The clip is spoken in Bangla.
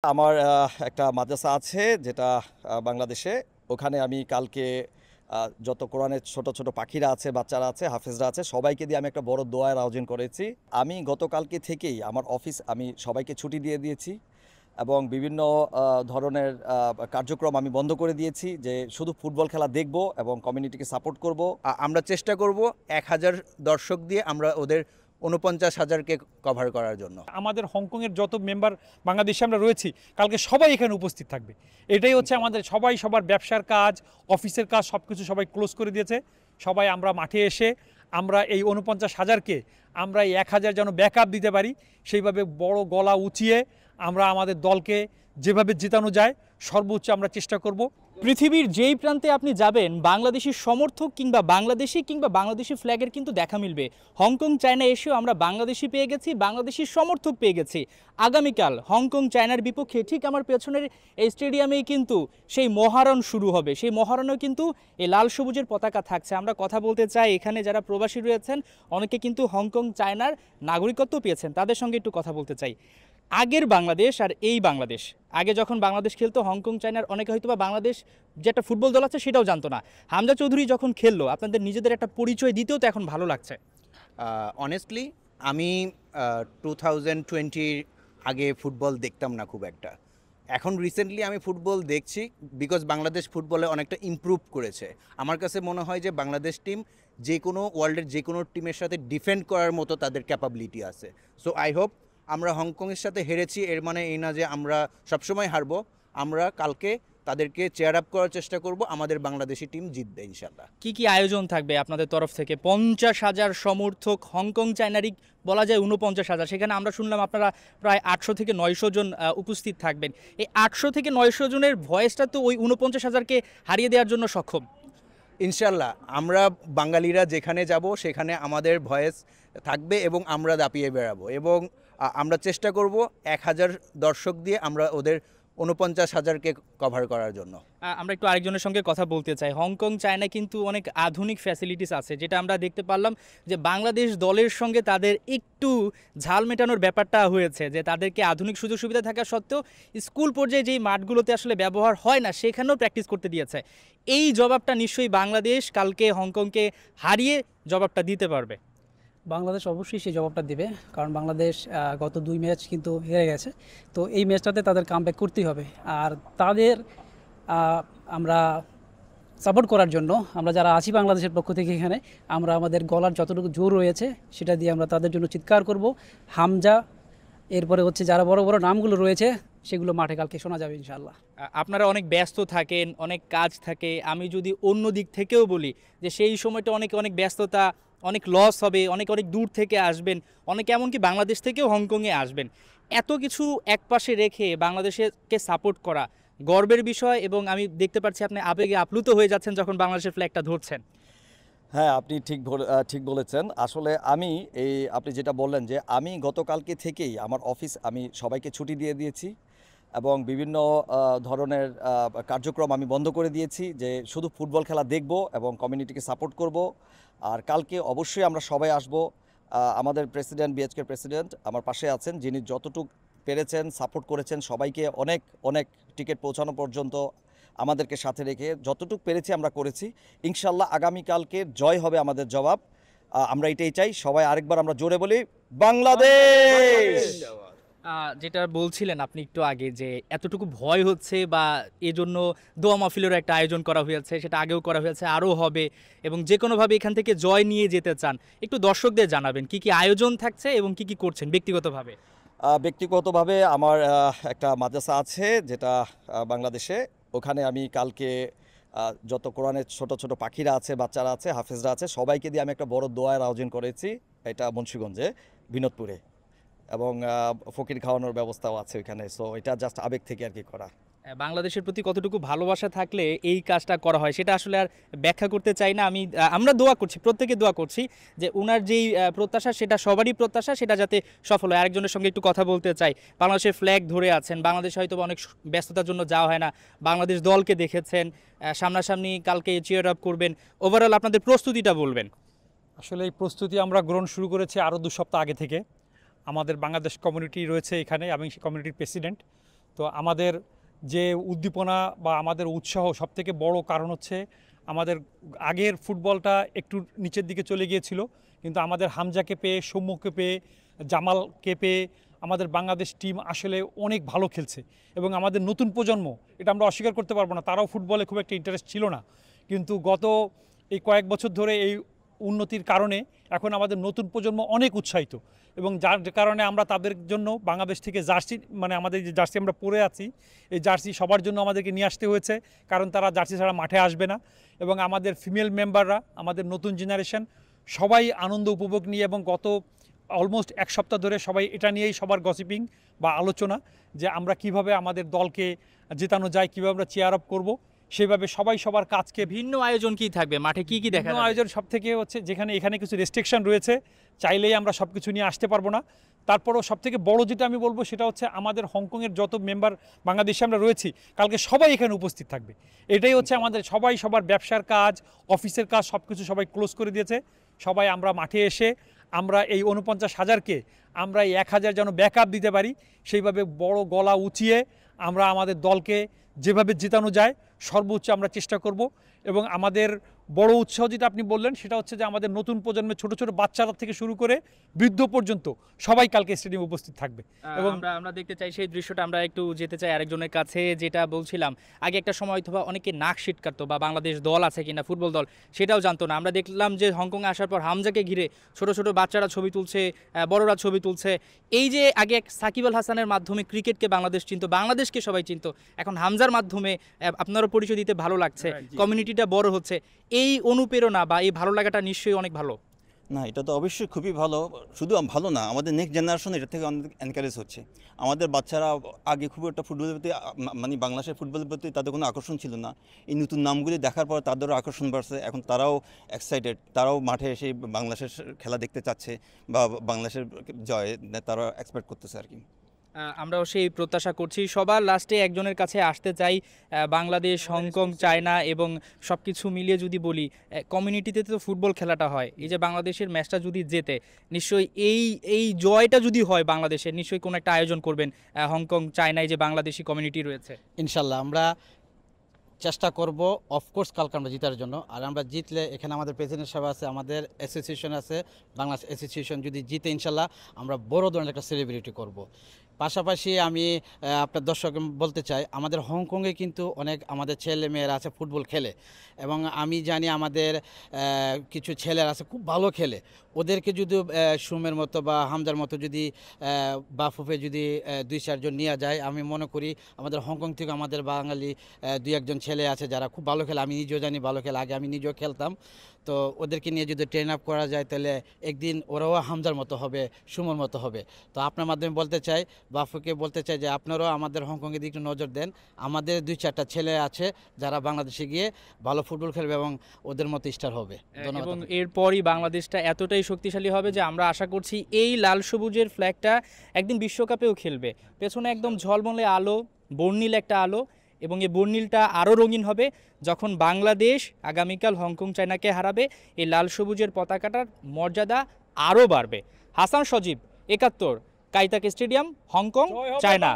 আমার একটা মাদ্রাসা আছে যেটা বাংলাদেশে। ওখানে আমি কালকে যত কোরআনের ছোট ছোট পাখিরা আছে, বাচ্চারা আছে, হাফেজরা আছে, সবাইকে দিয়ে আমি একটা বড় দোয়ার আয়োজন করেছি। আমি গতকালকে থেকেই আমার অফিস আমি সবাইকে ছুটি দিয়ে দিয়েছি এবং বিভিন্ন ধরনের কার্যক্রম আমি বন্ধ করে দিয়েছি, যে শুধু ফুটবল খেলা দেখব এবং কমিউনিটিকে সাপোর্ট করব। আমরা চেষ্টা করব ১,০০০ দর্শক দিয়ে আমরা ওদের ৪৯,০০০কে কভার করার জন্য। আমাদের হংকংয়ের যত মেম্বার বাংলাদেশে আমরা রয়েছি, কালকে সবাই এখানে উপস্থিত থাকবে। এটাই হচ্ছে আমাদের সবাই সবার ব্যবসার কাজ, অফিসের কাজ সব কিছু সবাই ক্লোজ করে দিয়েছে। সবাই আমরা মাঠে এসে আমরা এই ৪৯,০০০কে আমরা এই ১,০০০ যেন ব্যাকআপ দিতে পারি, সেইভাবে বড় গলা উঁচিয়ে আমরা আমাদের দলকে যেভাবে জেতানো যায় সর্বোচ্চ আমরা চেষ্টা করব। পৃথিবীর যেই প্রান্তে আপনি যাবেন বাংলাদেশি সমর্থক কিংবা বাংলাদেশি ফ্ল্যাগের কিন্তু দেখা মিলবে। হংকং চায়না এসেও আমরা বাংলাদেশি পেয়ে গেছি, বাংলাদেশি সমর্থক পেয়ে গেছি। আগামীকাল হংকং চায়নার বিপক্ষে ঠিক আমার পেছনের এই স্টেডিয়ামেই কিন্তু সেই মহারণ শুরু হবে। সেই মহারণেও কিন্তু এই লাল সবুজের পতাকা থাকছে। আমরা কথা বলতে চাই এখানে যারা প্রবাসী রয়েছেন, অনেকে কিন্তু হংকং চায়নার নাগরিকত্ব পেয়েছেন, তাদের সঙ্গে একটু কথা বলতে চাই। আগের বাংলাদেশ আর এই বাংলাদেশ, আগে যখন বাংলাদেশ খেলতো হংকং চায়নার অনেকে হয়তো বা বাংলাদেশ যে একটা ফুটবল দল আছে সেটাও জানতো না। হামজা চৌধুরী যখন খেললো আপনাদের নিজেদের একটা পরিচয় দিতেও তো এখন ভালো লাগছে। অনেস্টলি আমি 2020 আগে ফুটবল দেখতাম না খুব একটা। এখন রিসেন্টলি আমি ফুটবল দেখছি বিকজ বাংলাদেশ ফুটবলে অনেকটা ইমপ্রুভ করেছে। আমার কাছে মনে হয় যে বাংলাদেশ টিম যে কোনো ওয়ার্ল্ডের যে কোনো টিমের সাথে ডিফেন্ড করার মতো তাদের ক্যাপাবিলিটি আছে। সো আই হোপ আমরা হংকংয়ের সাথে হেরেছি এর মানে এই না যে আমরা সবসময় হারবো। আমরা কালকে তাদেরকে চেয়ার আপ করার চেষ্টা করব, আমাদের বাংলাদেশি টিম জিতবে ইনশাল্লাহ। কি কি আয়োজন থাকবে আপনাদের তরফ থেকে? ৫০,০০০ সমর্থক, হংকং চায়নারই বলা যায় ৪৯,০০০। সেখানে আমরা শুনলাম আপনারা প্রায় ৮০০ থেকে ৯০০ জন উপস্থিত থাকবেন। এই ৮০০ থেকে ৯০০ জনের ভয়েসটা তো ওই ৪৯,০০০কে হারিয়ে দেওয়ার জন্য সক্ষম ইনশাল্লাহ। আমরা বাঙালিরা যেখানে যাব সেখানে আমাদের ভয়েস থাকবে এবং আমরা দাপিয়ে বেড়াবো এবং আমরা চেষ্টা করব ১,০০০ দর্শক দিয়ে আমরা ওদের ৪৯,০০০কে কভার করার জন্য। আমরা একটু আরেকজনের সঙ্গে কথা বলতে চাই। হংকং চায়না কিন্তু অনেক আধুনিক ফ্যাসিলিটিস আছে, যেটা আমরা দেখতে পারলাম যে বাংলাদেশ দলের সঙ্গে তাদের একটু ঝাল মেটানোর ব্যাপারটা হয়েছে, যে তাদেরকে আধুনিক সুযোগ সুবিধা থাকা সত্ত্বেও স্কুল পর্যায়ে যেই মাঠগুলোতে আসলে ব্যবহার হয় না সেখানেও প্র্যাকটিস করতে দিয়েছে। এই জবাবটা নিশ্চয়ই বাংলাদেশ কালকে হংকংকে হারিয়ে জবাবটা দিতে পারবে। বাংলাদেশ অবশ্যই সেই জবাবটা দেবে, কারণ বাংলাদেশ গত ২ ম্যাচ কিন্তু হেরে গেছে। তো এই ম্যাচটাতে তাদের কামব্যাক করতেই হবে। আর তাদের আমরা সাপোর্ট করার জন্য আমরা যারা আছি বাংলাদেশের পক্ষ থেকে এখানে, আমরা আমাদের গলার যতটুকু জোর রয়েছে সেটা দিয়ে আমরা তাদের জন্য চিৎকার করব। হামজা, এরপরে হচ্ছে যারা বড় বড় নামগুলো রয়েছে সেগুলো মাঠে কালকে শোনা যাবে ইনশাআল্লাহ। আপনারা অনেক ব্যস্ত থাকেন, অনেক কাজ থাকে। আমি যদি অন্য দিক থেকেও বলি যে সেই সময়টা অনেক অনেক ব্যস্ততা, অনেক লস হবে, অনেক অনেক দূর থেকে আসবেন, অনেক এমনকি বাংলাদেশ থেকেও হংকংয়ে আসবেন। এত কিছু একপাশে রেখে বাংলাদেশকে সাপোর্ট করা গর্বের বিষয়, এবং আমি দেখতে পাচ্ছি আপনি আবেগে আপ্লুত হয়ে যাচ্ছেন যখন বাংলাদেশের ফ্ল্যাগটা ধরছেন। হ্যাঁ, আপনি ঠিক বলেছেন। আসলে আপনি যেটা বললেন যে আমি গতকালকে থেকেই আমার অফিস আমি সবাইকে ছুটি দিয়ে দিয়েছি এবং বিভিন্ন ধরনের কার্যক্রম আমি বন্ধ করে দিয়েছি, যে শুধু ফুটবল খেলা দেখব এবং কমিউনিটিকে সাপোর্ট করব। আর কালকে অবশ্যই আমরা সবাই আসব। আমাদের প্রেসিডেন্ট, বিএচকের প্রেসিডেন্ট আমার পাশে আছেন, যিনি যতটুকু পেরেছেন সাপোর্ট করেছেন সবাইকে, অনেক অনেক টিকিট পৌঁছানো পর্যন্ত আমাদেরকে সাথে রেখে যতটুকু পেরেছি আমরা করেছি। ইনশাল্লাহ আগামীকালকে জয় হবে আমাদের জবাব। আমরা এটাই চাই। সবাই আরেকবার আমরা জোরে বলি, বাংলাদেশ। যেটা বলছিলেন আপনি একটু আগে, যে এতটুকু ভয় হচ্ছে বা এজন্য দোয়া মাহফিলেরও একটা আয়োজন করা হয়েছে, সেটা আগেও করা হয়েছে, আরও হবে, এবং যে কোনোভাবে এখান থেকে জয় নিয়ে যেতে চান, একটু দর্শকদের জানাবেন কি কি আয়োজন থাকছে এবং কি কি করছেন ব্যক্তিগতভাবে? ব্যক্তিগতভাবে আমার একটা মাদ্রাসা আছে যেটা বাংলাদেশে। ওখানে আমি কালকে যত কোরআনের ছোট ছোট পাখিরা আছে, বাচ্চারা আছে, হাফেজরা আছে, সবাইকে দিয়ে আমি একটা বড় দোয়ার আয়োজন করেছি। এটা মুন্সিগঞ্জে, বিনোদপুরে, এবং ফকির খাওয়ানোর ব্যবস্থাও আছে ওইখানে। সো এটা জাস্ট আবেগ থেকে আর কি করা। বাংলাদেশের প্রতি কতটুকু ভালোবাসা থাকলে এই কাজটা করা হয় সেটা আসলে আর ব্যাখ্যা করতে চাই না। আমরা দোয়া করছি, প্রত্যেকে দোয়া করছি যে ওনার যেই প্রত্যাশা, সেটা সবারই প্রত্যাশা, সেটা যাতে সফল হয়। আরেকজনের সঙ্গে একটু কথা বলতে চাই। বাংলাদেশের ফ্ল্যাগ ধরে আছেন, বাংলাদেশ হয়তো অনেক ব্যস্ততার জন্য যাওয়া হয় না, বাংলাদেশ দলকে দেখেছেন, সামনাসামনি কালকে চিয়ার আপ করবেন। ওভারঅল আপনাদের প্রস্তুতিটা বলবেন। আসলে এই প্রস্তুতি আমরা গ্রহণ শুরু করেছি আরও ২ সপ্তাহ আগে থেকে। আমাদের বাংলাদেশ কমিউনিটি রয়েছে এখানে, আমি সেই কমিউনিটির প্রেসিডেন্ট। তো আমাদের যে উদ্দীপনা বা আমাদের উৎসাহ সবথেকে বড় কারণ হচ্ছে আমাদের আগের ফুটবলটা একটু নিচের দিকে চলে গিয়েছিল, কিন্তু আমাদের হামজাকে পেয়ে, সৌম্যকে পেয়ে, জামালকে পেয়ে আমাদের বাংলাদেশ টিম আসলে অনেক ভালো খেলছে। এবং আমাদের নতুন প্রজন্ম, এটা আমরা অস্বীকার করতে পারবো না, তারাও ফুটবলে খুব একটা ইন্টারেস্ট ছিল না, কিন্তু গত এই কয়েক বছর ধরে এই উন্নতির কারণে এখন আমাদের নতুন প্রজন্ম অনেক উৎসাহিত, এবং যার কারণে আমরা তাদের জন্য বাংলাদেশ থেকে জার্সি, মানে আমাদের যে জার্সি আমরা পরে আছি, এই জার্সি সবার জন্য আমাদেরকে নিয়ে আসতে হয়েছে, কারণ তারা জার্সি ছাড়া মাঠে আসবে না। এবং আমাদের ফিমেল মেম্বাররা, আমাদের নতুন জেনারেশন সবাই আনন্দ উপভোগ নিয়ে, এবং গত অলমোস্ট এক সপ্তাহ ধরে সবাই এটা নিয়েই সবার গসিপিং বা আলোচনা, যে আমরা কিভাবে আমাদের দলকে জেতানো যায়, কীভাবে আমরা চেয়ার আপ করবো, সেভাবে সবাই সবার কাজকে ভিন্ন আয়োজন কি থাকবে, মাঠে কি কি দেখা ভিন্ন যাবে? আয়োজন সব থেকে হচ্ছে, যেখানে এখানে কিছু রেস্ট্রিকশন রয়েছে, চাইলেই আমরা সব কিছু নিয়ে আসতে পারবো না। তারপরেও সব থেকে বড় যেটা আমি বলবো সেটা হচ্ছে আমাদের হংকংয়ের যত মেম্বার বাংলাদেশে আমরা রয়েছি, কালকে সবাই এখানে উপস্থিত থাকবে। এটাই হচ্ছে আমাদের সবাই সবার ব্যবসার কাজ, অফিসের কাজ সব কিছু সবাই ক্লোজ করে দিয়েছে। সবাই আমরা মাঠে এসে আমরা এই 49,000-কে আমরা এই 1,000 যেন ব্যাকআপ দিতে পারি, সেইভাবে বড় গলা উঁচিয়ে আমরা আমাদের দলকে যেভাবে জেতানো যায় সর্বোচ্চ আমরা চেষ্টা করব। এবং আমাদের বড় উৎসাহ যেটা আপনি বললেন সেটা হচ্ছে যে আমাদের নতুন প্রজন্মের ছোট ছোট বাচ্চারা থেকে শুরু করে বৃদ্ধ পর্যন্ত সবাই কালকে স্টেডিয়ামে উপস্থিত থাকবে। এবং আমরা দেখতে চাই সেই দৃশ্যটা, আমরা একটু যেতে চাই আরেকজনের কাছে। যেটা বলছিলাম, আগে একটা সময় অথবা অনেকে নাক সিটকাতো বা বাংলাদেশ দল আছে কিনা, ফুটবল দল, সেটাও জানতো না। আমরা দেখলাম যে হংকংয়ে আসার পর হামজাকে ঘিরে ছোট ছোট বাচ্চারা ছবি তুলছে, বড়রা ছবি তুলছে। এই যে আগে সাকিব আল হাসানের মাধ্যমে ক্রিকেটকে বাংলাদেশ চিনতো, বাংলাদেশকে সবাই চিনতো, এখন হামজার মাধ্যমে আপনারও পরিচয় দিতে ভালো লাগছে, কমিউনিটিটা বড় হচ্ছে। এই অনুপ্রেরণা বা এই ভালো লাগাটা নিশ্চয়ই অনেক ভালো। না, এটা তো অবশ্যই খুবই ভালো। শুধু ভালো না, আমাদের নেক্সট জেনারেশন এটা থেকে অনেক এনকারেজ হচ্ছে। আমাদের বাচ্চারা আগে খুব একটা ফুটবলের প্রতি, মানে বাংলাদেশের ফুটবলের প্রতি তাদের কোনো আকর্ষণ ছিল না। এই নতুন নামগুলি দেখার পর তাদেরও আকর্ষণ বাড়ছে, এখন তারাও এক্সাইটেড, তারাও মাঠে এসে বাংলাদেশের খেলা দেখতে চাচ্ছে বা বাংলাদেশের জয় তারা এক্সপেক্ট করতেছে আর কি। আমরাও সেই প্রত্যাশা করছি। সবার লাস্টে একজনের কাছে আসতে চাই, বাংলাদেশ, হংকং, চায়না এবং সব কিছু মিলিয়ে যদি বলি, কমিউনিটিতে তো ফুটবল খেলাটা হয়। এই যে বাংলাদেশের ম্যাচটা যদি জেতে, নিশ্চয়ই এই জয়টা যদি হয় বাংলাদেশের, নিশ্চয়ই কোনো একটা আয়োজন করবেন হংকং, চায়নায় যে বাংলাদেশি কমিউনিটি রয়েছে। ইনশাল্লাহ আমরা চেষ্টা করব অফকোর্স কালকে আমরা জিতার জন্য। আর আমরা জিতলে এখানে আমাদের প্রেসিডেন্ট সাহেব আছে, আমাদের অ্যাসোসিয়েশন আছে, বাংলাদেশ অ্যাসোসিয়েশন, যদি জিতে ইনশাল্লাহ আমরা বড় ধরনের একটা সেলিব্রিটি করব। পাশাপাশি আমি আপনার দর্শক বলতে চাই, আমাদের হংকংয়ে কিন্তু অনেক আমাদের ছেলে মেয়েরা আছে ফুটবল খেলে, এবং আমি জানি আমাদের কিছু ছেলেরা আছে খুব ভালো খেলে। ওদেরকে যদি সুমের মতো বা হামজার মতো যদি বাফুফে যদি 2-4 জন নিয়ে যায়, আমি মনে করি আমাদের হংকং থেকে আমাদের বাঙালি 2-1 জন ছেলে আছে যারা খুব ভালো খেলে। আমি নিজেও জানি ভালো খেলে, আগে আমি নিজেও খেলতাম। তো ওদেরকে নিয়ে যদি ট্রেন আপ করা যায় তাহলে একদিন ওরাও হামজার মতো হবে, সুমোর মতো হবে। তো আপনার মাধ্যমে বলতে চাই, বাফুকে বলতে চাই যে আপনারাও আমাদের হংকংয়ের দিকে একটু নজর দেন। আমাদের 2-4টা ছেলে আছে যারা বাংলাদেশে গিয়ে ভালো ফুটবল খেলবে এবং ওদের মতো স্টার হবে। এবং এরপরই বাংলাদেশটা এতটাই শক্তিশালী হবে যে আমরা আশা করছি এই লাল সবুজের ফ্ল্যাগটা একদিন বিশ্বকাপেও খেলবে। পেছনে একদম ঝলমলে আলো, বর্ণিল একটা আলো, এবং এই বর্ণিলটা আরও রঙিন হবে যখন বাংলাদেশ আগামীকাল হংকং, চায়নাকে হারাবে। এই লাল সবুজের পতাকাটার মর্যাদা আরও বাড়বে। হাসান সজীব, 71, কাইতাক স্টেডিয়াম, হংকং, চায়না।